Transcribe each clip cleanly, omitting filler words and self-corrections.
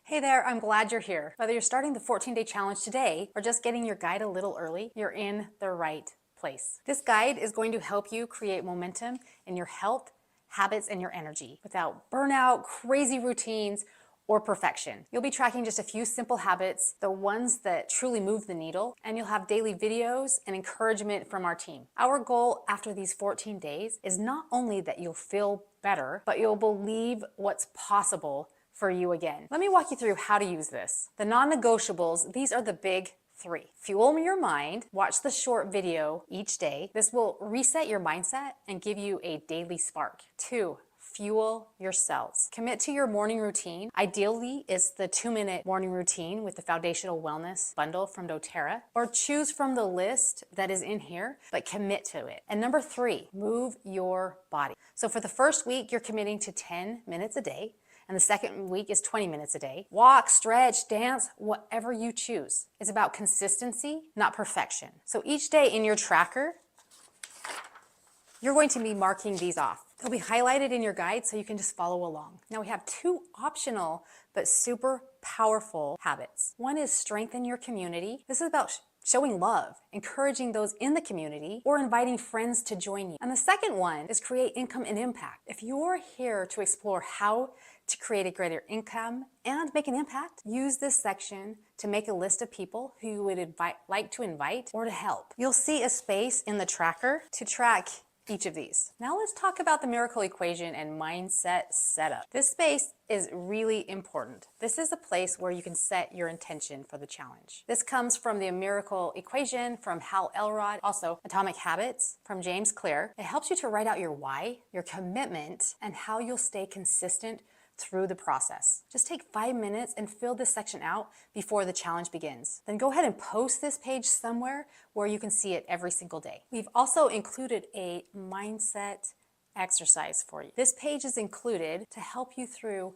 Hey there, I'm glad you're here. Whether you're starting the 14-day challenge today or just getting your guide a little early, you're in the right place. This guide is going to help you create momentum in your health, habits, and your energy without burnout, crazy routines, or perfection. You'll be tracking just a few simple habits, the ones that truly move the needle, and you'll have daily videos and encouragement from our team. Our goal after these 14 days is not only that you'll feel better, but you'll believe what's possible for you again. Let me walk you through how to use this. The non-negotiables, these are the big three. Fuel your mind, watch the short video each day. This will reset your mindset and give you a daily spark. 2, fuel your cells. Commit to your morning routine. Ideally, it's the 2-minute morning routine with the foundational wellness bundle from doterra, or choose from the list that is in here, but commit to it. And number 3, move your body. So for the first week, you're committing to 10 minutes a day. And the second week is 20 minutes a day. Walk, stretch, dance, whatever you choose. It's about consistency, not perfection. So each day in your tracker, you're going to be marking these off. They'll be highlighted in your guide so you can just follow along. Now we have 2 optional but super powerful habits. One is strengthen your community. This is about showing love, encouraging those in the community, or inviting friends to join you. And the second one is create income and impact. If you're here to explore how to create a greater income and make an impact, use this section to make a list of people who you would like to invite or to help. You'll see a space in the tracker to track each of these. Now let's talk about the miracle equation and mindset setup. This space is really important. This is a place where you can set your intention for the challenge. This comes from the miracle equation from Hal Elrod, also Atomic Habits from James Clear. It helps you to write out your why, your commitment, and how you'll stay consistent through the process. Just take 5 minutes and fill this section out before the challenge begins. Then go ahead and post this page somewhere where you can see it every single day. We've also included a mindset exercise for you. This page is included to help you through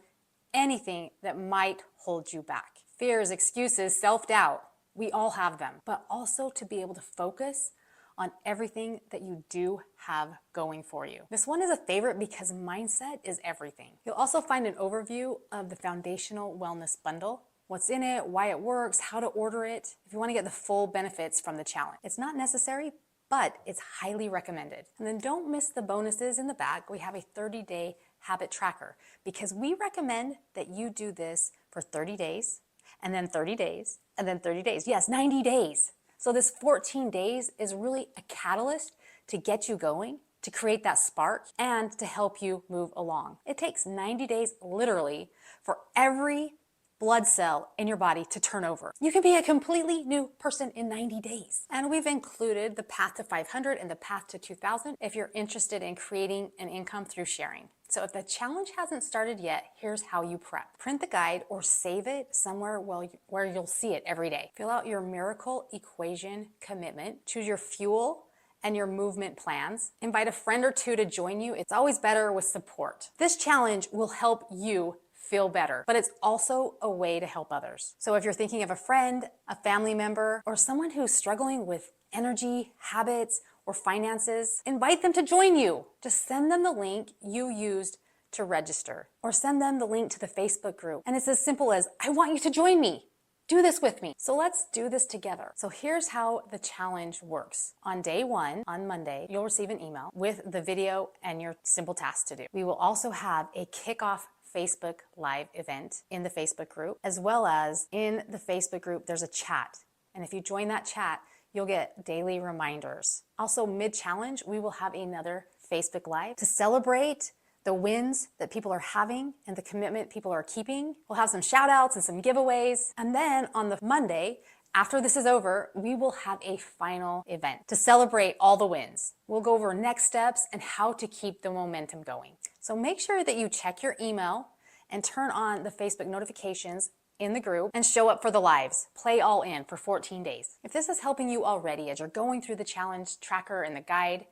anything that might hold you back. Fears, excuses, self-doubt, we all have them, but also to be able to focus on everything that you do have going for you. This one is a favorite because mindset is everything. You'll also find an overview of the foundational wellness bundle, what's in it, why it works, how to order it, if you want to get the full benefits from the challenge. It's not necessary, but it's highly recommended. And then don't miss the bonuses in the back. We have a 30-day habit tracker because we recommend that you do this for 30 days, and then 30 days, and then 30 days. Yes, 90 days. So this 14 days is really a catalyst to get you going, to create that spark, and to help you move along. It takes 90 days literally for every blood cell in your body to turn over. You can be a completely new person in 90 days. And we've included the path to 500 and the path to 2000 if you're interested in creating an income through sharing. So if the challenge hasn't started yet, here's how you prep. Print the guide or save it somewhere where you'll see it every day. Fill out your miracle equation commitment. Choose your fuel and your movement plans. Invite a friend or 2 to join you. It's always better with support. This challenge will help you feel better, but it's also a way to help others. So if you're thinking of a friend, a family member, or someone who's struggling with energy, habits, or finances, invite them to join you. Just send them the link you used to register, or send them the link to the Facebook group. And it's as simple as, I want you to join me. Do this with me. So let's do this together. So here's how the challenge works. On day 1, on Monday, you'll receive an email with the video and your simple tasks to do. We will also have a kickoff Facebook Live event in the Facebook group, as well as in the Facebook group, there's a chat. And if you join that chat, you'll get daily reminders. Also, mid-challenge, we will have another Facebook Live to celebrate the wins that people are having and the commitment people are keeping. We'll have some shout outs and some giveaways. And then on the Monday, after this is over, we will have a final event to celebrate all the wins. We'll go over next steps and how to keep the momentum going. So make sure that you check your email and turn on the Facebook notifications in the group and show up for the lives. Play all in for 14 days. If this is helping you already as you're going through the challenge tracker and the guide,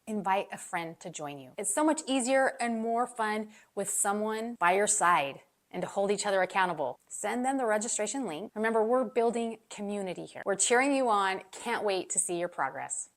invite a friend to join you. It's so much easier and more fun with someone by your side and to hold each other accountable. Send them the registration link. Remember, we're building community here. We're cheering you on. Can't wait to see your progress.